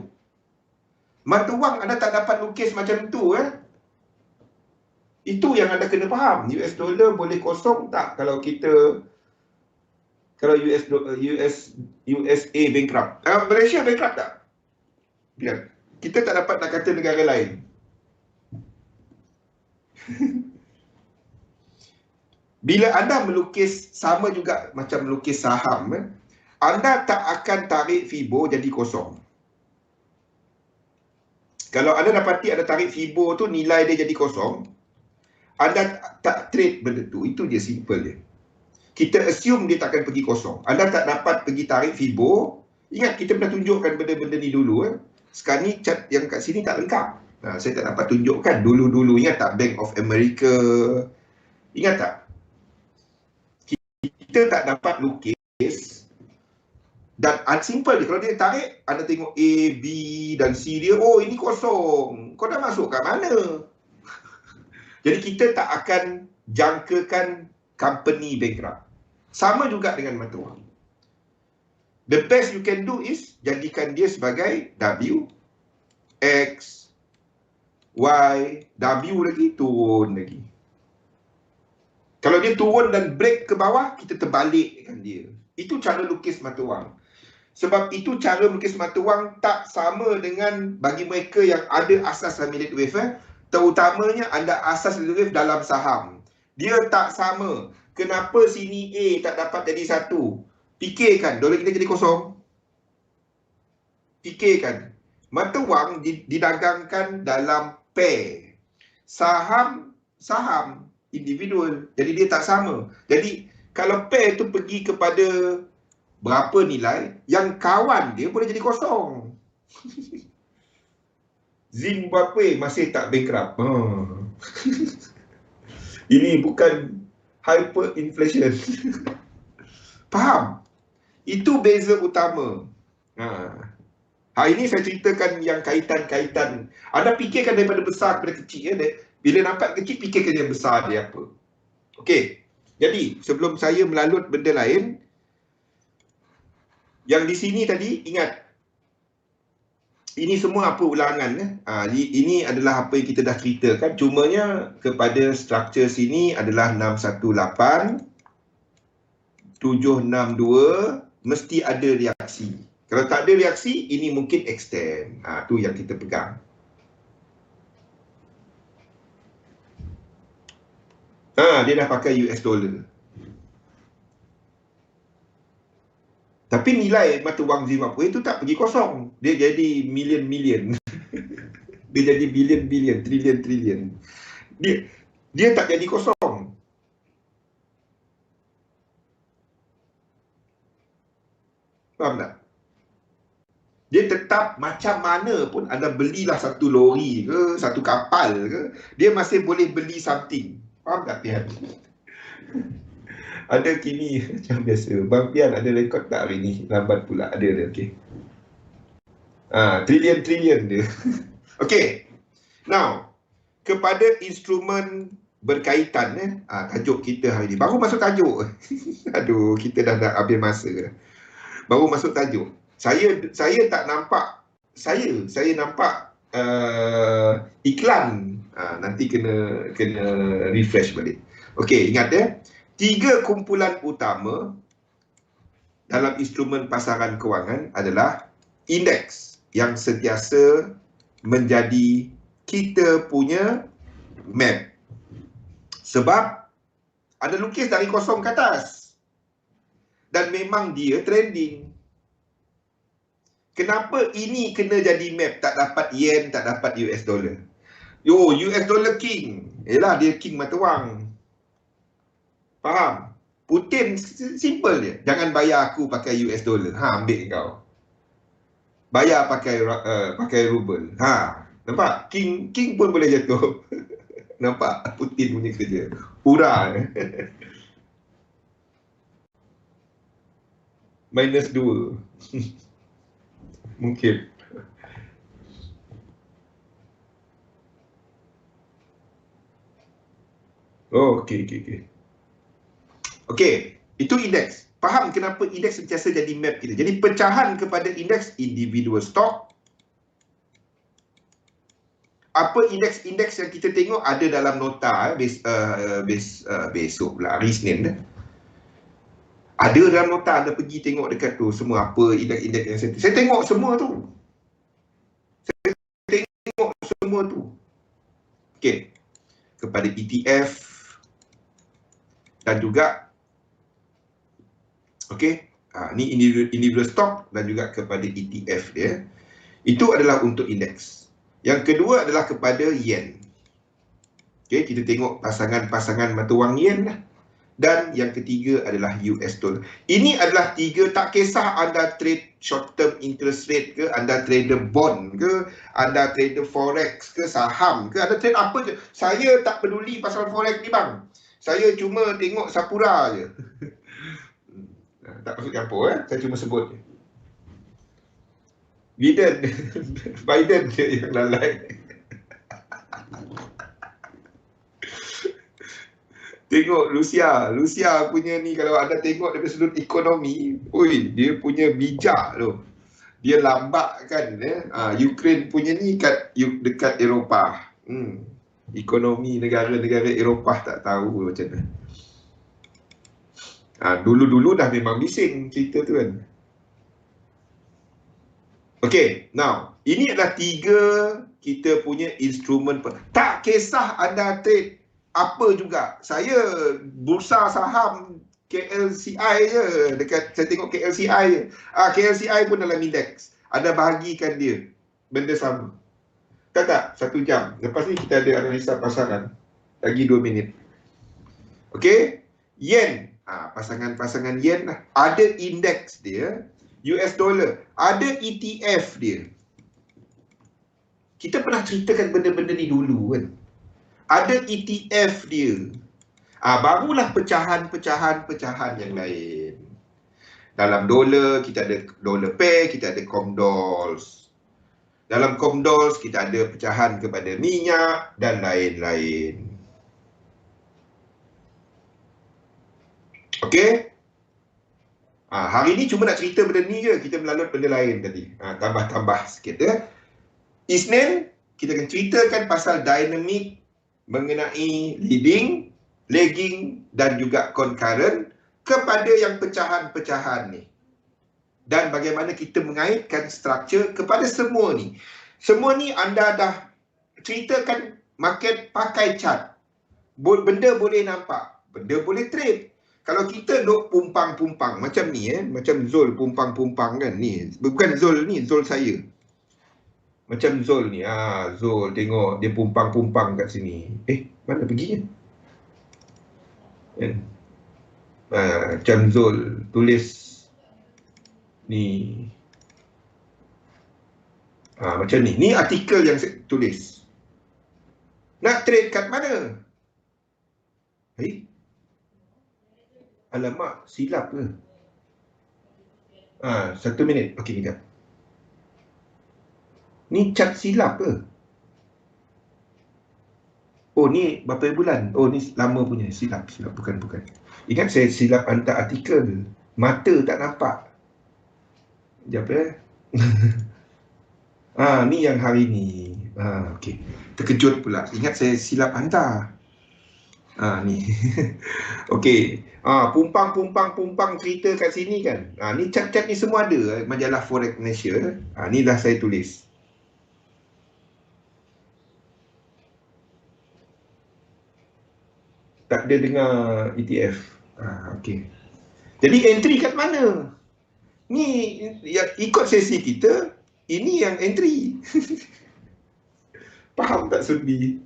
Mata wang anda tak dapat lukis macam tu Itu yang anda kena faham. US dollar boleh kosong tak kalau USA bankrupt? Malaysia bankrupt tak? Biar. Kita tak dapat nak kata negara lain. Bila anda melukis sama juga macam melukis saham, anda tak akan tarik Fibo jadi kosong. Kalau anda dapati ada tarik Fibo tu nilai dia jadi kosong, anda tak trade benda tu. Itu dia, simple dia. Kita assume dia takkan pergi kosong. Anda tak dapat pergi tarik Fibo. Ingat kita pernah tunjukkan benda-benda ni dulu. Sekarang ni chart yang kat sini tak lengkap. Saya tak dapat tunjukkan dulu-dulu. Ingat tak Bank of America? Ingat tak? Kita tak dapat lukis. Dan simple dia. Kalau dia tarik, anda tengok A, B dan C dia. Ini kosong. Kau dah masuk kat mana? Jadi kita tak akan jangkakan company bankrupt. Sama juga dengan mata wang. The best you can do is jadikan dia sebagai W, X, Y, W lagi, turun lagi. Kalau dia turun dan break ke bawah, kita terbalikkan dia. Itu cara lukis mata wang. Sebab itu cara melukis mata wang tak sama dengan bagi mereka yang ada asas millate wave. Terutamanya anda asas millate wave dalam saham. Dia tak sama. Kenapa sini A tak dapat jadi 1? Fikirkan, dolar kita jadi kosong. Fikirkan. Mata wang didagangkan dalam pair. Saham individual. Jadi dia tak sama. Jadi kalau pair tu pergi kepada berapa nilai, yang kawan dia boleh jadi kosong. Zimbabwe masih tak bankrupt. Ini bukan hyperinflation. Faham? Itu beza utama. Hari ini saya ceritakan yang kaitan-kaitan. Anda fikirkan daripada besar kepada kecil. Bila nampak kecil, fikirkan yang besar dia apa. Okey. Jadi, sebelum saya melalut benda lain, yang di sini tadi, ingat, ini semua apa ulangan. Ini adalah apa yang kita dah ceritakan. Cumanya kepada struktur sini adalah 618, 762, mesti ada reaksi. Kalau tak ada reaksi, ini mungkin extend. Tu yang kita pegang. Dia dah pakai US dollar. Tapi nilai mata wang Zimbabwe itu tak pergi kosong. Dia jadi million. Dia jadi billion, trillion. Dia tak jadi kosong. Faham tak? Dia tetap macam mana pun anda belilah satu lori ke, satu kapal ke, dia masih boleh beli something. Faham tak, Pian? Ada kini macam biasa. Bang Pian ada rekod tak hari ni? Lambat pula. Ada, okey. Trillion dia. Okey. Now, kepada instrumen berkaitan, tajuk kita hari ni. Baru masuk tajuk. Aduh, kita dah habis masa dah. Baru masuk tajuk. Saya tak nampak, saya nampak iklan. Nanti kena refresh balik. Okey, ingat ya. 3 kumpulan utama dalam instrumen pasaran kewangan adalah indeks yang sentiasa menjadi kita punya map. Sebab ada lukis dari kosong ke atas. Dan memang dia trending. Kenapa ini kena jadi map? Tak dapat yen, tak dapat US dollar. US dollar king. Yelah, dia king mata wang. Faham? Putin simple je. Jangan bayar aku pakai US dollar. Ambil kau. Bayar pakai rubel. Nampak? King pun boleh jatuh. Nampak? Putin punya kerja. Hurrah. -2. Mungkin. Okey. Okey, itu indeks. Faham kenapa indeks sentiasa jadi map kita. Jadi pecahan kepada indeks individual stock. Apa indeks-indeks yang kita tengok ada dalam nota besok pula, hari Isnin. Ada dalam nota, anda pergi tengok dekat tu semua apa indeks-indeks yang saya tengok semua tu. Okey. Kepada ETF dan juga ni individual stock dan juga kepada ETF dia. Itu adalah untuk indeks. Yang kedua adalah kepada yen. Kita tengok pasangan mata wang yen lah. Dan yang ketiga adalah US dollar. Ini adalah 3, tak kisah anda trade short term interest rate ke, anda trader bond ke, anda trader forex ke, saham ke, anda trade apa je. Saya tak peduli pasal forex ni bang. Saya cuma tengok Sapura je. Tak masuk campur, saya cuma sebut je. Biden dia yang lalai. Tengok Rusia punya ni, kalau anda tengok dari sudut ekonomi, dia punya bijak tu. Dia lambat kan. Ukraine punya ni dekat Eropah. Ekonomi negara-negara Eropah tak tahu macam mana. Dulu-dulu dah memang bising cerita tu kan. Okey, now ini adalah 3 kita punya instrumen. Tak kisah anda trade apa juga. Saya bursa saham KLCI je. Saya tengok KLCI je. KLCI pun dalam indeks. Ada bahagikan dia. Benda sama. Tak? 1 jam. Lepas ni kita ada analisa pasaran. Lagi 2 minit. Okey. Yen. Pasangan yen lah. Ada indeks dia. US dollar. Ada ETF dia. Kita pernah ceritakan benda-benda ni dulu kan. Ada ETF dia. Barulah pecahan yang lain. Dalam dolar, kita ada dollar pair, kita ada Comdols. Dalam Comdols, kita ada pecahan kepada minyak dan lain-lain. Okey? Hari ni cuma nak cerita benda ni je. Kita melalut benda lain tadi. Tambah-tambah sikit ya. Isnin, kita akan ceritakan pasal dinamik mengenai leading, lagging dan juga concurrent kepada yang pecahan-pecahan ni. dan bagaimana kita mengaitkan struktur kepada semua ni. Semua ni anda dah ceritakan market pakai chart. Benda boleh nampak, benda boleh trade. Kalau kita duk pumpang-pumpang macam ni macam Zul pumpang-pumpang kan ni. Bukan Zul ni, Zul saya. Macam Zul ni. Zul tengok dia pumpang-pumpang kat sini. Mana pergi kan? Macam Zul tulis ni. Macam ni. Ni artikel yang saya tulis. Nak trade kat mana? Alamak, silap ke? 1 minit. Okey, sekejap. Ni cat silap ke? Oh, ni berapa bulan? Oh, ni lama punya. Silap. Bukan. Ingat saya silap hantar artikel. Mata tak nampak. Sekejap ni yang hari ni. Okey. Terkejut pula. Ingat saya silap hantar. Ni. Okey. Pumpang cerita kat sini kan. Ni cat-cat ni semua ada. Majalah Forex Malaysia. Ni dah saya tulis. Tak ada dengar ETF. Okey. Jadi entry kat mana? Ni ikut sesi kita. Ini yang entry. Faham tak Sundi?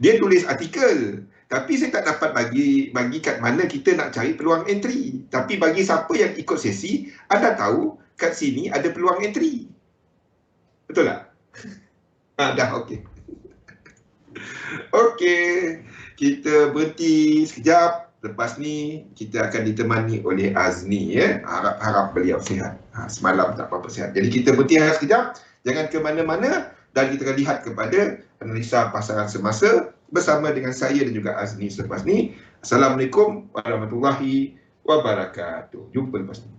Dia tulis artikel. Tapi saya tak dapat bagi kat mana kita nak cari peluang entry. Tapi bagi siapa yang ikut sesi, anda tahu kat sini ada peluang entry. Betul tak? Dah okey. Okey. Kita berhenti sekejap. Lepas ni kita akan ditemani oleh Azni Harap beliau sihat. Semalam tak apa-apa sihat. Jadi kita berhenti sekejap. Jangan ke mana-mana dan kita akan lihat kepada analisa pasaran semasa bersama dengan saya dan juga Azni selepas ni. Assalamualaikum warahmatullahi wabarakatuh. Jumpa lepas ni.